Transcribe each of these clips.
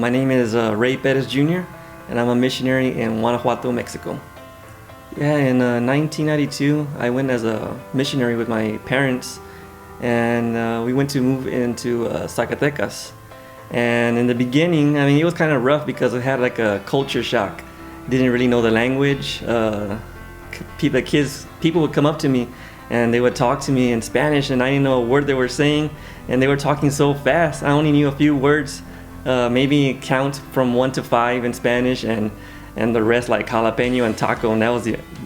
My name is Rey Perez Jr. and I'm a missionary in Guanajuato, Mexico. Yeah, in 1992, I went as a missionary with my parents, and we went to move into Zacatecas. And in the beginning, I mean, it was kind of rough because I had like a culture shock. Didn't really know the language. People would come up to me and they would talk to me in Spanish, and I didn't know a word they were saying, and they were talking so fast. I only knew a few words, maybe count from 1 to 5 in Spanish, and the rest like jalapeno and taco, and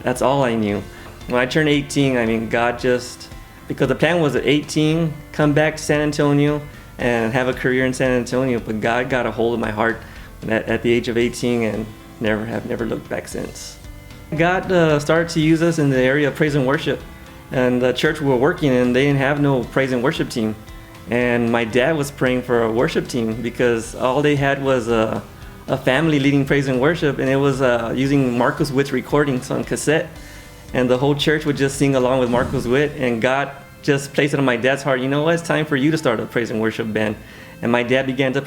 that's all I knew. When I turned 18, I mean, God just, because the plan was at 18, come back to San Antonio and have a career in San Antonio, but God got a hold of my heart at the age of 18 and never looked back since. God started to use us in the area of praise and worship, and the church we were working in, they didn't have no praise and worship team. And my dad was praying for a worship team because all they had was a family leading praise and worship, and it was using Marcus Witt's recordings on cassette, and the whole church would just sing along with Marcus Witt, and God just placed it on my dad's heart, you know what, it's time for you to start a praise and worship band. And my dad began to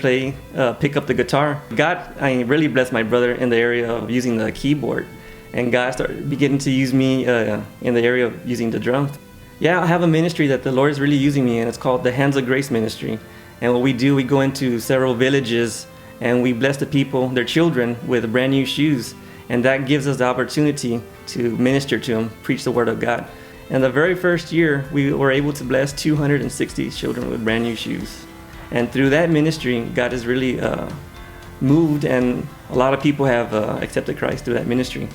pick up the guitar. God, really blessed my brother in the area of using the keyboard, and God started beginning to use me in the area of using the drums. Yeah, I have a ministry that the Lord is really using me in. It's called the Hands of Grace Ministry. And what we do, we go into several villages and we bless the people, their children, with brand new shoes. And that gives us the opportunity to minister to them, preach the word of God. And the very first year, we were able to bless 260 children with brand new shoes. And through that ministry, God has really moved, and a lot of people have accepted Christ through that ministry.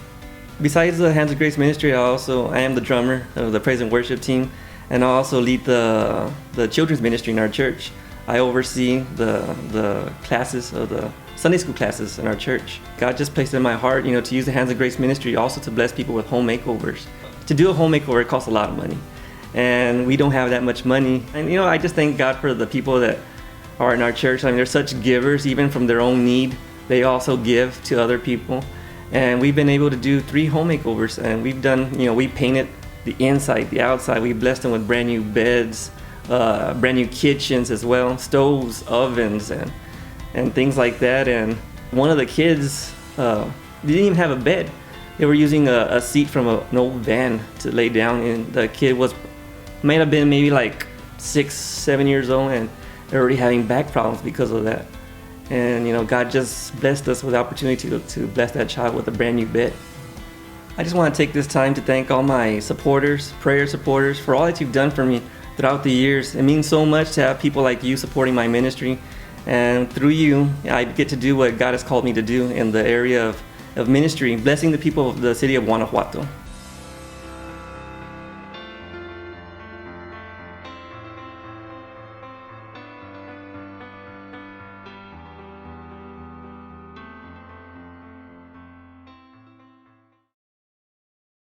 Besides the Hands of Grace ministry, I am the drummer of the praise and worship team, and I also lead the children's ministry in our church. I oversee the classes of the Sunday school classes in our church. God just placed it in my heart, to use the Hands of Grace ministry also to bless people with home makeovers. To do a home makeover, it costs a lot of money, and we don't have that much money. And I just thank God for the people that are in our church. I mean, they're such givers, even from their own need. They also give to other people. And we've been able to do 3 home makeovers, and we've done, we painted the inside, the outside. We blessed them with brand new beds, brand new kitchens as well, stoves, ovens, and things like that. And one of the kids, they didn't even have a bed. They were using a seat from an old van to lay down, and the kid might have been maybe like 6, 7 years old, and they're already having back problems because of that. And God just blessed us with the opportunity to bless that child with a brand new bed. I just want to take this time to thank all my supporters, prayer supporters, for all that you've done for me throughout the years. It means so much to have people like you supporting my ministry. And through you, I get to do what God has called me to do in the area of ministry, blessing the people of the city of Guanajuato.